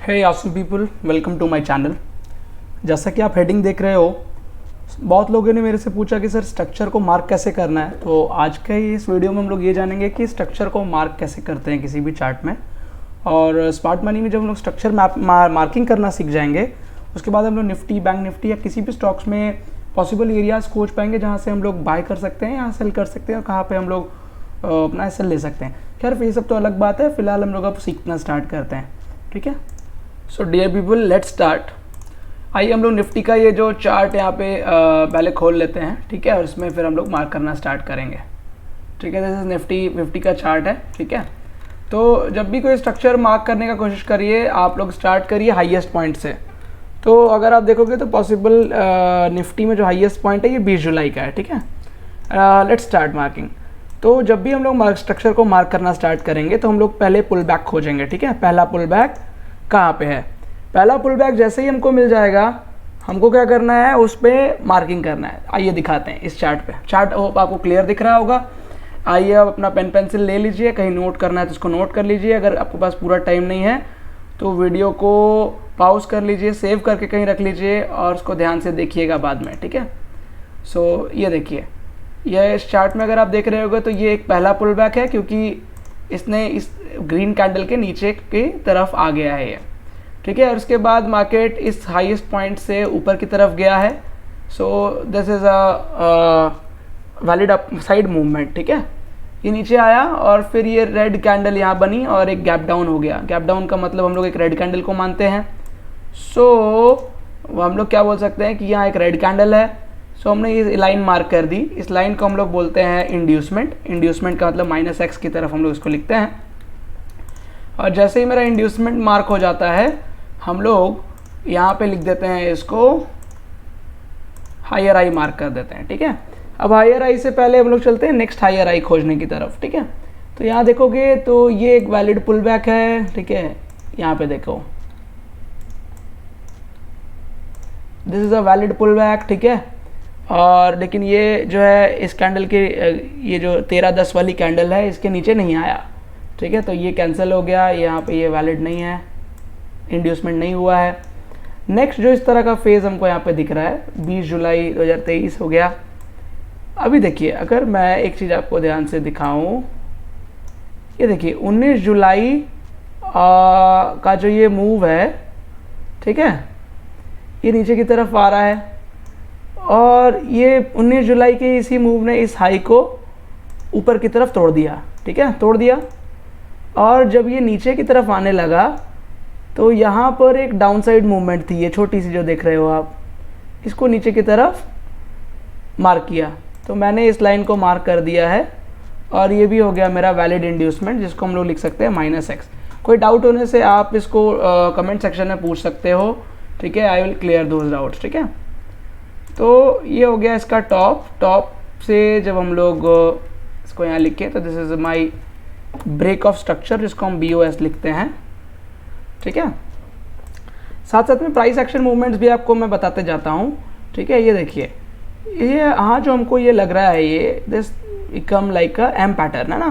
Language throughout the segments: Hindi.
Hey awesome people, welcome to my channel. जैसा कि आप हेडिंग देख रहे हो, बहुत लोगों ने मेरे से पूछा कि सर स्ट्रक्चर को मार्क कैसे करना है। तो आज के इस वीडियो में हम लोग ये जानेंगे कि स्ट्रक्चर को मार्क कैसे करते हैं किसी भी चार्ट में। और स्मार्ट मनी में जब हम लोग स्ट्रक्चर मार्किंग करना सीख जाएंगे, उसके बाद हम लोग निफ्टी, बैंक निफ्टी या किसी भी स्टॉक्स में पॉसिबल एरियाज खोज पाएंगे जहाँ से हम लोग बाय कर सकते हैं या सेल कर सकते हैं और कहाँ पर हम लोग अपना एसएल ले सकते हैं। खैर ये सब तो अलग बात है, फिलहाल हम लोग अब सीखना स्टार्ट करते हैं। ठीक है, so dear people, let's start. आइए हम लोग निफ्टी का ये जो चार्ट यहाँ पे पहले खोल लेते हैं। ठीक है, और इसमें फिर हम लोग मार्क करना स्टार्ट करेंगे। ठीक है, जैसे निफ्टी 50 का चार्ट है। ठीक है, तो जब भी कोई स्ट्रक्चर मार्क करने का कोशिश करिए, आप लोग स्टार्ट करिए हाईएस्ट पॉइंट से। तो अगर आप देखोगे तो पॉसिबल निफ्टी में जो हाईएस्ट पॉइंट है ये 20 जुलाई का है। ठीक है, लेट्स स्टार्ट मार्किंग। तो जब भी हम लोग स्ट्रक्चर को मार्क करना स्टार्ट करेंगे तो हम लोग पहले पुल बैक खोजेंगे। ठीक है, पहला पुल बैक कहाँ पे है? पहला पुल बैक जैसे ही हमको मिल जाएगा, हमको क्या करना है, उस पर मार्किंग करना है। आइए दिखाते हैं इस चार्ट पे। चार्ट आपको क्लियर दिख रहा होगा। आइए अब अपना पेन पेंसिल ले लीजिए, कहीं नोट करना है तो उसको नोट कर लीजिए। अगर आपके पास पूरा टाइम नहीं है तो वीडियो को पॉज कर लीजिए, सेव करके कहीं रख लीजिए और उसको ध्यान से देखिएगा बाद में। ठीक है, सो ये देखिए, यह इस चार्ट में अगर आप देख रहे होगे तो ये एक पहला पुल बैक है, क्योंकि इसने इस ग्रीन कैंडल के नीचे की तरफ आ गया है ये। ठीक है, और उसके बाद मार्केट इस हाईएस्ट पॉइंट से ऊपर की तरफ गया है। So this is a valid up side movement. ठीक है, ये नीचे आया और फिर ये रेड कैंडल यहाँ बनी और एक गैप डाउन हो गया। गैप डाउन का मतलब हम लोग एक रेड कैंडल को मानते हैं। सो हम लोग क्या बोल सकते हैं कि यहाँ एक रेड कैंडल है। सो हमने ये लाइन मार्क कर दी। इस लाइन को हम लोग बोलते हैं इंड्यूसमेंट। इंड्यूसमेंट का मतलब -x की तरफ हम लोग इसको लिखते हैं। और जैसे ही मेरा इंड्यूसमेंट मार्क हो जाता है, हम लोग यहाँ पे लिख देते हैं इसको हायर आई मार्क कर देते हैं। ठीक है, अब हायर आई से पहले हम लोग चलते हैं नेक्स्ट हायर आई खोजने की तरफ। ठीक है, तो यहाँ देखोगे तो ये एक वैलिड पुल बैक है। ठीक है, यहाँ पे देखो, this is a valid pull back. ठीक है, और लेकिन ये जो है इस कैंडल के ये जो 13-10 वाली कैंडल है, इसके नीचे नहीं आया। ठीक है, तो ये कैंसिल हो गया। यहाँ पे ये वैलिड नहीं है, इंड्यूसमेंट नहीं हुआ है। नेक्स्ट जो इस तरह का फेज़ हमको यहाँ पे दिख रहा है, 20 जुलाई 2023 हो गया। अभी देखिए, अगर मैं एक चीज़ आपको ध्यान से दिखाऊं, ये देखिए 19 जुलाई का जो ये मूव है, ठीक है, ये नीचे की तरफ आ रहा है और ये 19 जुलाई के इसी मूव ने इस हाई को ऊपर की तरफ तोड़ दिया। ठीक है, तोड़ दिया। और जब ये नीचे की तरफ आने लगा तो यहाँ पर एक डाउन साइड मूवमेंट थी, ये छोटी सी जो देख रहे हो आप, इसको नीचे की तरफ मार्क किया। तो मैंने इस लाइन को मार्क कर दिया है और ये भी हो गया मेरा वैलिड इंड्यूसमेंट, जिसको हम लोग लिख सकते हैं -x। कोई डाउट होने से आप इसको कमेंट सेक्शन में पूछ सकते हो। ठीक है, I will clear those doubts. ठीक है, तो ये हो गया इसका टॉप से जब हम लोग इसको यहाँ लिखे तो this is my break of structure, जिसको हम BOS लिखते हैं। ठीक है, साथ साथ में प्राइस एक्शन मूवमेंट्स भी आपको मैं बताते जाता हूँ। ठीक है, ये देखिए, ये हाँ जो हमको ये लग रहा है, ये this become like a M pattern है ना।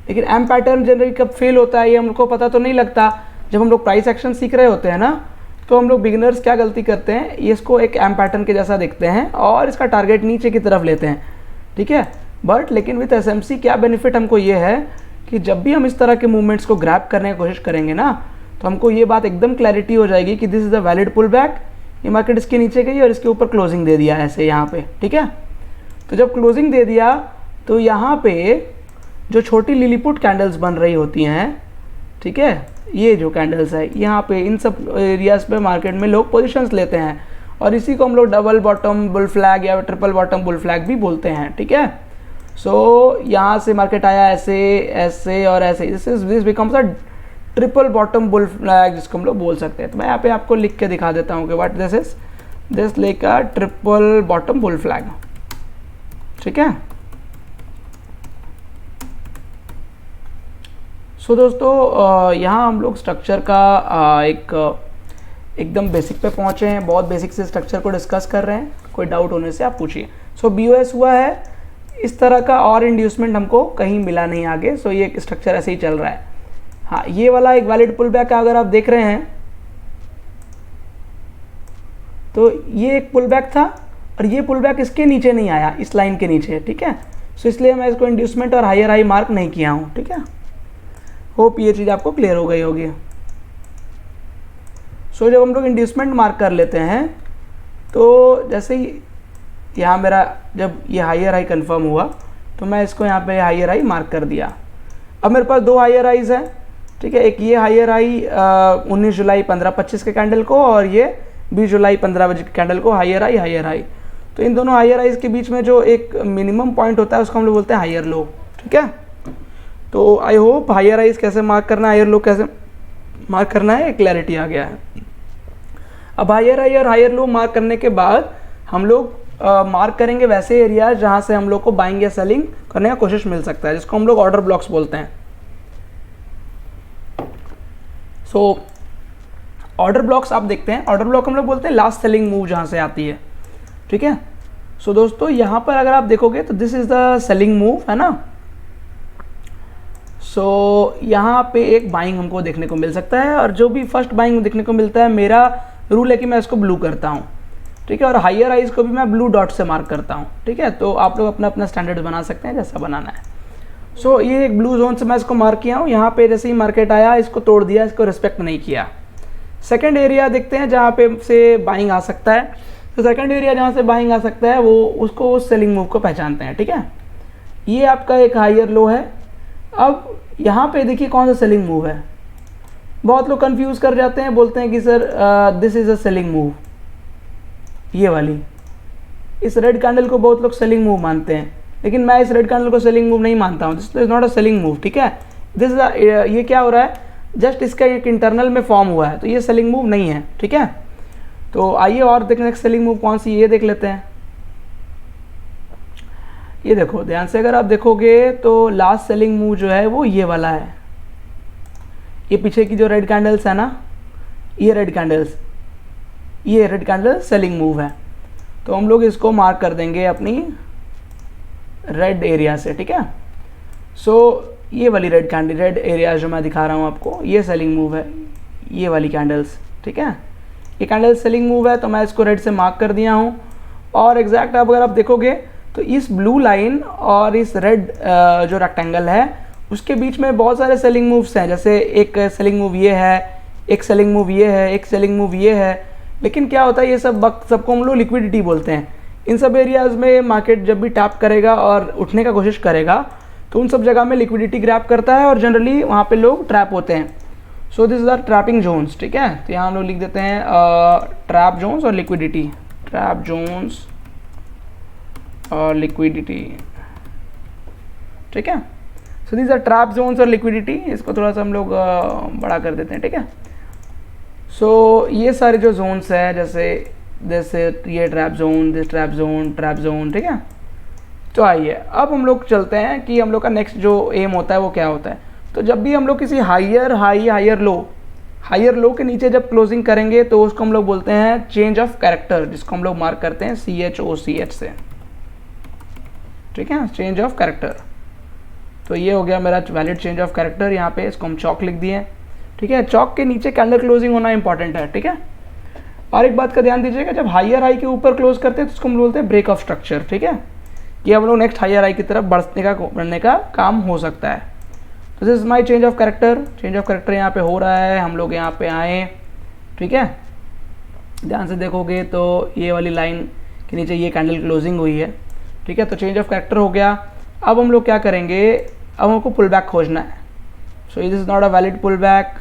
लेकिन एम पैटर्न जनरली कब फेल होता है ये हमको पता तो नहीं लगता। जब हम लोग प्राइस एक्शन सीख रहे होते हैं ना, तो हम लोग बिगिनर्स क्या गलती करते हैं, ये इसको एक एम पैटर्न के जैसा देखते हैं और इसका टारगेट नीचे की तरफ लेते हैं। ठीक है, बट लेकिन विथ SMC क्या बेनिफिट हमको ये है कि जब भी हम इस तरह के मूवमेंट्स को ग्रैब करने की कोशिश करेंगे ना, तो हमको ये बात एकदम क्लैरिटी हो जाएगी कि this is a valid pull back. ये मार्केट इसके नीचे गई और इसके ऊपर क्लोजिंग दे दिया ऐसे यहाँ पे। ठीक है, तो जब क्लोजिंग दे दिया तो यहाँ पे जो छोटी लिलीपुट कैंडल्स बन रही होती हैं, ठीक है, ये जो कैंडल्स है यहाँ पे, इन सब एरियाज पे मार्केट में लोग पोजीशंस लेते हैं और इसी को हम लोग डबल बॉटम बुल फ्लैग या ट्रिपल बॉटम बुल फ्लैग भी बोलते हैं। ठीक है, सो यहाँ से मार्केट आया ऐसे ऐसे और ऐसे, this becomes a triple bottom bull flag, जिसको हम लोग बोल सकते हैं। तो मैं यहाँ पे आपको लिख के दिखा देता हूँ कि what this is, this like a triple bottom bull flag. ठीक है, सो दोस्तों यहाँ हम लोग स्ट्रक्चर का एकदम बेसिक पे पहुँचे हैं। बहुत बेसिक से स्ट्रक्चर को डिस्कस कर रहे हैं। कोई डाउट होने से आप पूछिए। सो BOS हुआ है इस तरह का, और इंड्यूसमेंट हमको कहीं मिला नहीं आगे। सो ये स्ट्रक्चर ऐसे ही चल रहा है। हाँ, ये वाला एक वैलिड पुल बैक का अगर आप देख रहे हैं, तो ये एक पुल बैक था और ये पुल बैक इसके नीचे नहीं आया, इस लाइन के नीचे, ठीक है। सो इसलिए मैं इसको इंड्यूसमेंट और हायर हाई मार्क नहीं किया हूँ, ठीक है। होप ये चीज़ आपको क्लियर हो गई होगी। सो जब हम लोग इंड्यूसमेंट मार्क कर लेते हैं तो जैसे ही यहाँ मेरा जब ये हायर हाई कंफर्म हुआ तो मैं इसको यहाँ पे हायर हाई मार्क कर दिया। अब मेरे पास दो हायर हाइज हैं, ठीक है। एक ये हायर हाई 19 जुलाई 15:25 के कैंडल को और ये 20 जुलाई 15 बजे के कैंडल को, हायर हाई। तो इन दोनों हायर हाइज के बीच में जो एक मिनिमम पॉइंट होता है उसको हम लोग बोलते हैं हायर लो, ठीक है। तो आई होप हायर हाइज कैसे मार्क करना है, हायर लो कैसे मार्क करना है, क्लैरिटी आ गया है। अब हायर हाई और हायर लो मार्क करने के बाद हम लोग मार्क करेंगे वैसे एरिया जहाँ से हम लोग को बाइंग या सेलिंग करने का कोशिश मिल सकता है, जिसको हम लोग ऑर्डर ब्लॉक्स बोलते हैं। सो ऑर्डर ब्लॉक्स आप देखते हैं, ऑर्डर ब्लॉक हम लोग बोलते हैं लास्ट सेलिंग मूव जहाँ से आती है, ठीक है। सो दोस्तों यहाँ पर अगर आप देखोगे तो this is the selling move, है ना। सो यहाँ पे एक बाइंग हमको देखने को मिल सकता है और जो भी फर्स्ट बाइंग देखने को मिलता है, मेरा रूल है कि मैं इसको ब्लू करता हूँ, ठीक है। और हायर हाइज को भी मैं ब्लू डॉट से मार्क करता हूँ, ठीक है। तो आप लोग अपना अपना स्टैंडर्ड बना सकते हैं जैसा बनाना है। सो ये एक ब्लू जोन से मैं इसको मार्क किया हूँ। यहाँ पे जैसे ही मार्केट आया इसको तोड़ दिया, इसको रिस्पेक्ट नहीं किया। सेकंड एरिया देखते हैं जहाँ पे से बाइंग आ सकता है। तो सेकंड एरिया जहाँ से बाइंग आ सकता है वो उसको उस सेलिंग मूव को पहचानते हैं, ठीक है। ये आपका एक हायर लो है। अब यहाँ पे देखिए कौन सा सेलिंग मूव है। बहुत लोग कंफ्यूज कर जाते हैं, बोलते हैं कि sir this is a selling move, ये वाली इस रेड कैंडल को बहुत लोग सेलिंग मूव मानते हैं, लेकिन मैं इस रेड कैंडल को सेलिंग मूव नहीं मानता हूँ। This is not a selling move, ठीक है। दिस इज ये क्या हो रहा है, जस्ट इसका एक इंटरनल में फॉर्म हुआ है, तो ये सेलिंग मूव नहीं है, ठीक है। तो आइए और देखने सेलिंग मूव कौन सी ये देख लेते हैं। ये देखो ध्यान से, अगर आप देखोगे तो लास्ट सेलिंग मूव जो है वो ये वाला है। ये पीछे की जो रेड कैंडल्स है ना, ये रेड कैंडल्स, ये रेड कैंडल सेलिंग मूव है। तो हम लोग इसको मार्क कर देंगे अपनी रेड एरिया से, ठीक है। सो ये वाली रेड कैंडल, रेड एरिया जो मैं दिखा रहा हूँ आपको, ये सेलिंग मूव है, ये वाली कैंडल्स, ठीक है। ये कैंडल सेलिंग मूव है तो मैं इसको रेड से मार्क कर दिया हूँ। और एग्जैक्ट अगर आप देखोगे तो इस ब्लू लाइन और इस रेड जो रेक्टेंगल है उसके बीच में बहुत सारे सेलिंग मूव्स हैं। जैसे एक सेलिंग मूव ये है, एक सेलिंग मूव ये है, एक सेलिंग मूव ये है। लेकिन क्या होता है, ये सबको हम लोग लिक्विडिटी बोलते हैं। इन सब एरियाज़ में मार्केट जब भी टैप करेगा और उठने का कोशिश करेगा तो उन सब जगह में लिक्विडिटी ग्रैब करता है और जनरली वहाँ पे लोग ट्रैप होते हैं। So this is our trapping zones, ठीक है। तो यहाँ हम लोग लिख देते हैं ट्रैप जोन्स और लिक्विडिटी, ट्रैप जोन्स और लिक्विडिटी, ठीक है। So this are trap zones और लिक्विडिटी। इसको थोड़ा सा हम लोग बड़ा कर देते हैं, ठीक है। सो ये सारे जो जोन्स हैं, जैसे ये trap zone, this trap zone, ठीक है। तो आइए अब हम लोग चलते हैं कि हम लोग का नेक्स्ट जो एम होता है वो क्या होता है। तो जब भी हम लोग किसी हायर लो के नीचे जब क्लोजिंग करेंगे तो उसको हम लोग बोलते हैं चेंज ऑफ कैरेक्टर, जिसको हम लोग मार्क करते हैं CHOCH से, ठीक है, चेंज ऑफ कैरेक्टर। तो ये हो गया मेरा वैलिड चेंज ऑफ कैरेक्टर। यहाँ पे इसको हम चौक लिख दिए, ठीक है। चौक के नीचे कैंडल क्लोजिंग होना इंपॉर्टेंट है, ठीक है। और एक बात का ध्यान दीजिएगा, जब हायर हाई के ऊपर क्लोज करते हैं तो उसको हम बोलते हैं ब्रेक ऑफ स्ट्रक्चर, ठीक है। कि हम लोग नेक्स्ट हायर हाई की तरफ बढ़ने का काम हो सकता है। तो this is my change of character. Change of character यहाँ पे हो रहा है, हम लोग यहाँ पे आए, ठीक है। ध्यान से देखोगे तो ये वाली लाइन के नीचे ये कैंडल क्लोजिंग हुई है, ठीक है। तो चेंज ऑफ कैरेक्टर हो गया। अब हम लोग क्या करेंगे, अब हमको पुल बैक खोजना है। So this is not a valid pull back.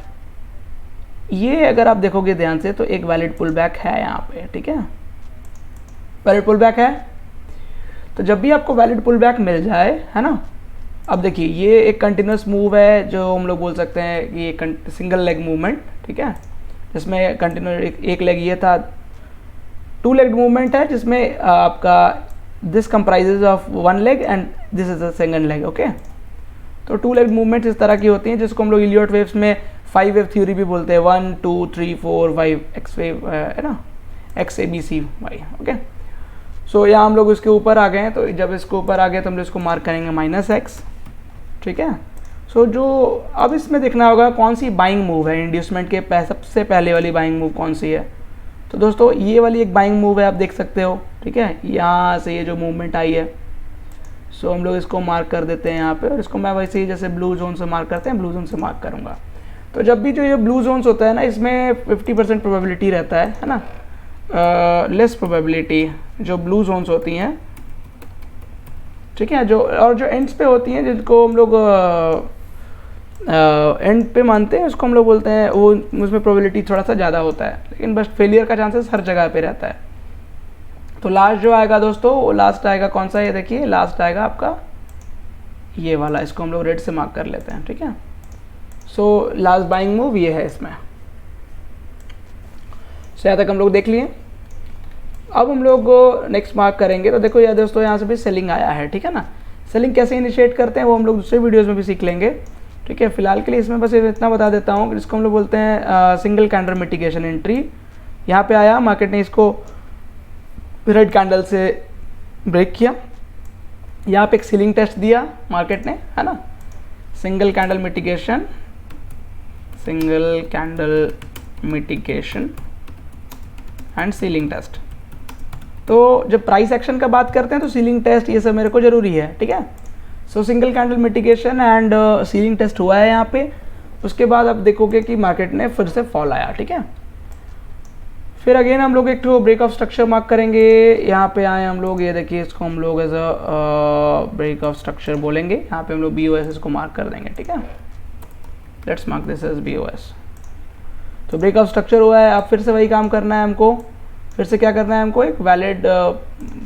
ये अगर आप देखोगे ध्यान से तो एक वैलिड पुल बैक है यहाँ पे, ठीक है, वैलिड पुल बैक है। तो जब भी आपको वैलिड पुल बैक मिल जाए, है ना। अब देखिए ये एक कंटिन्यूस मूव है जो हम लोग बोल सकते हैं कि एक सिंगल लेग मूवमेंट, ठीक है, जिसमें कंटिन्यू एक लेग ये था, 2 लेग मूवमेंट है जिसमें आपका this comprises of 1 leg and this is a second leg, okay. तो 2 लेग मूवमेंट इस तरह की होती हैं जिसको हम लोग इलियट वेव्स में 5 वेव थ्योरी भी बोलते हैं, 1 2 3 4 5 एक्स वेव, है ना, XABCY, ओके। सो यहाँ हम लोग इसके ऊपर आ गए हैं। तो जब इसके ऊपर आ गए तो हम लोग इसको मार्क करेंगे -X, ठीक है। सो जो अब इसमें देखना होगा कौन सी बाइंग मूव है, इंड्यूसमेंट के सबसे पहले वाली बाइंग मूव कौन सी है। तो दोस्तों ये वाली एक बाइंग मूव है, आप देख सकते हो, ठीक है, यहाँ से ये जो मूवमेंट आई है। सो हम लोग इसको मार्क कर देते हैं यहाँ पे, और इसको मैं वैसे ही जैसे ब्लू जोन से मार्क करते हैं, ब्लू जोन से मार्क करूँगा। तो जब भी जो ये ब्लू जोन्स होता है ना, इसमें 50% प्रोबेबिलिटी रहता है ना, लेस प्रोबेबिलिटी जो ब्लू जोन्स होती हैं, ठीक है, जो और जो एंड्स पे होती हैं, जिनको हम लोग एंड पे मानते हैं, उसको हम लोग बोलते हैं वो, उसमें प्रोबेबिलिटी थोड़ा सा ज़्यादा होता है, लेकिन बस फेलियर का चांसेस हर जगह पे रहता है। तो लास्ट जो आएगा दोस्तों, वो लास्ट आएगा कौन सा, ये देखिए लास्ट आएगा आपका ये वाला, इसको हम लोग रेड से मार्क कर लेते हैं, ठीक है। सो लास्ट बाइंग मूव ये है इसमें। सो यहाँ तक हम लोग देख लिए। अब हम लोग नेक्स्ट मार्क करेंगे। तो देखो यार दोस्तों, यहाँ से भी सेलिंग आया है, ठीक है ना। सेलिंग कैसे इनिशिएट करते हैं वो हम लोग दूसरे वीडियोस में भी सीख लेंगे, ठीक है। फिलहाल के लिए इसमें बस इतना बता देता हूँ, जिसको हम लोग बोलते हैं सिंगल कैंडल मिटिगेशन एंट्री। यहाँ पे आया, मार्केट ने इसको रेड कैंडल से ब्रेक किया, यहाँ पे एक सीलिंग टेस्ट दिया मार्केट ने, है ना। Single candle mitigation, single candle mitigation and ceiling test. तो जब प्राइस एक्शन का बात करते हैं तो सीलिंग टेस्ट ये सब मेरे को जरूरी है, ठीक है। So single candle mitigation and ceiling test हुआ है यहाँ पे। उसके बाद आप देखोगे कि मार्केट ने फिर से फॉल आया, ठीक है। फिर अगेन हम लोग एक तो ब्रेक ऑफ स्ट्रक्चर मार्क करेंगे। यहाँ पे आए हम लोग, ये देखिए इसको हम लोग as a break of structure बोलेंगे। यहाँ पे हम लोग BOS को मार्क कर देंगे, ठीक है। Let's mark this as BOS। तो ब्रेक ऑफ स्ट्रक्चर हुआ है। अब फिर से वही काम करना है हमको। फिर से क्या करना है हमको, एक वैलिड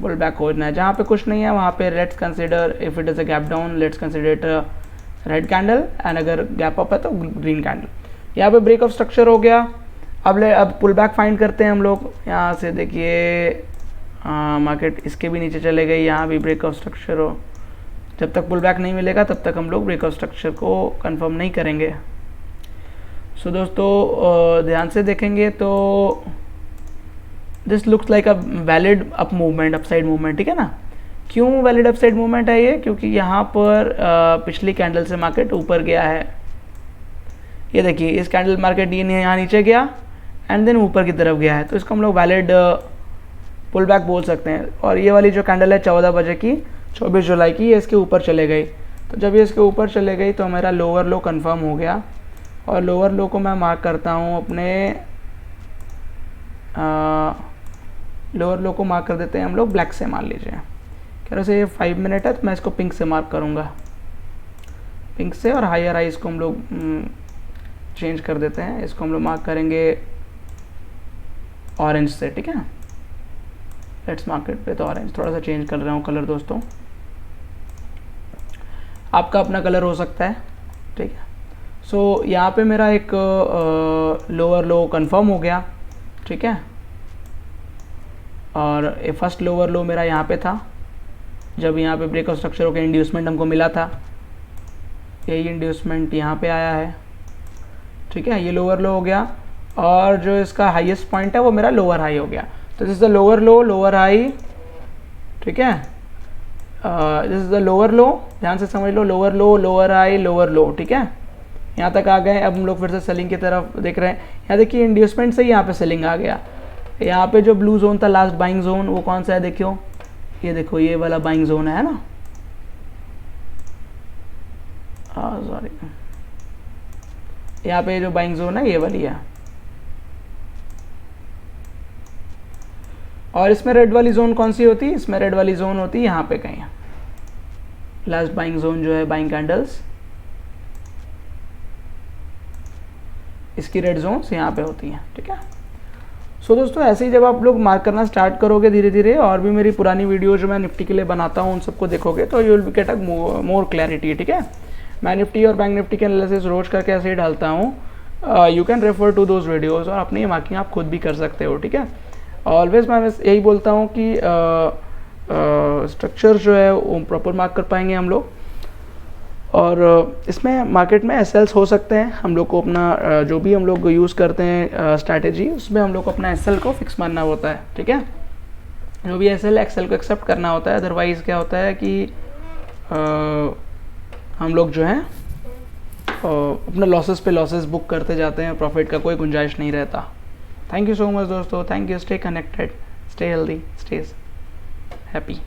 पुल बैक खोजना है। जहाँ पे कुछ नहीं है वहाँ पे let's consider if it is a gap down, let's consider it red candle, and अगर गैप अप है तो ग्रीन कैंडल। यहाँ पे ब्रेक ऑफ स्ट्रक्चर हो गया। अब पुल बैक फाइंड करते हैं हम लोग। यहाँ से देखिए मार्केट इसके भी नीचे चले गई, यहाँ भी ब्रेक ऑफ स्ट्रक्चर हो। जब तक पुल बैक नहीं मिलेगा तब तक हम लोग ब्रेक ऑफ स्ट्रक्चर को कंफर्म नहीं करेंगे। सो दोस्तों ध्यान से देखेंगे तो this looks like a valid up movement, upside movement, ठीक है ना। क्यों वैलिड अपसाइड मूवमेंट है ये, क्योंकि यहाँ पर पिछली कैंडल से मार्केट ऊपर गया है। ये देखिए इस कैंडल मार्केट यहाँ नीचे गया एंड देन ऊपर की तरफ गया है, तो इसको हम लोग वैलिड पुल बैक बोल सकते हैं। और ये वाली जो कैंडल है 14 बजे की, 24 जुलाई की, ये इसके ऊपर चले गई। तो जब ये इसके ऊपर चले गई तो मेरा लोअर लो कंफर्म हो गया। और लोअर लो को मैं मार्क करता हूँ अपने लोअर लो को मार्क कर देते हैं हम लोग ब्लैक से, मान लीजिए। कह रहे से ये 5 मिनट है तो मैं इसको पिंक से मार्क करूँगा, पिंक से। और हायर हाई इसको हम लोग चेंज कर देते हैं, इसको हम लोग मार्क करेंगे ऑरेंज से, ठीक है। लेट्स मार्केट पे तो ऑरेंज, थोड़ा सा चेंज कर रहा हूँ कलर दोस्तों, आपका अपना कलर हो सकता है, ठीक है। सो यहाँ पे मेरा एक लोअर लो कंफर्म हो गया, ठीक है। और फर्स्ट लोअर लो मेरा यहाँ पे था, जब यहाँ पे ब्रेक ऑफ स्ट्रक्चर होकर इंड्यूसमेंट हमको मिला था। यही इंड्यूसमेंट यहाँ पे आया है, ठीक है। ये लोअर लो हो गया और जो इसका हाईएस्ट पॉइंट है वो मेरा लोअर हाई हो गया। तो this is the lower low, lower high, ठीक है। This is the lower low, ध्यान से समझ लो, lower low, lower high, lower low, ठीक है। यहाँ तक आ गए। अब हम लोग फिर से सेलिंग की तरफ देख रहे हैं। यहाँ देखिए इंड्यूसमेंट से ही यहाँ पे सेलिंग आ गया। यहाँ पे जो ब्लू जोन था लास्ट बाइंग जोन, वो कौन सा है देखियो, ये देखो ये वाला बाइंग जोन है ना, सॉरी, यहाँ पे जो बाइंग जोन है ये वाली है। और इसमें रेड वाली जोन कौन सी होती है, इसमें रेड वाली जोन होती है यहाँ पे कहीं, लास्ट बाइंग जोन जो है बाइंग कैंडल्स, इसकी रेड जोन्स यहाँ पे होती हैं, ठीक है। सो दोस्तों ऐसे ही जब आप लोग मार्क करना स्टार्ट करोगे धीरे धीरे, और भी मेरी पुरानी वीडियो जो मैं निफ्टी के लिए बनाता हूँ उन सबको देखोगे तो you will get a more clarity, ठीक है। मैं निफ्टी और बैंक निफ्टी के एनालिसिस रोज करके ऐसे ही डालता हूँ। You can refer to those videos, और अपनी मार्किंग आप खुद भी कर सकते हो, ठीक है। ऑलवेज मैं यही बोलता हूँ कि स्ट्रक्चर जो है वो प्रॉपर मार्क कर पाएंगे हम लोग। और इसमें मार्केट में एसएल्स हो सकते हैं, हम लोग को अपना जो भी हम लोग यूज़ करते हैं स्ट्रैटेजी, उसमें हम लोग को अपना एसएल को फिक्स मानना होता है, ठीक है। जो भी एसएल एक्सएल को एक्सेप्ट करना होता है, अदरवाइज़ क्या होता है कि हम लोग जो है अपना लॉसेस पे लॉसेस बुक करते जाते हैं, प्रॉफिट का कोई गुंजाइश नहीं रहता। थैंक यू सो मच दोस्तों, thank you, stay connected, stay healthy, stay happy.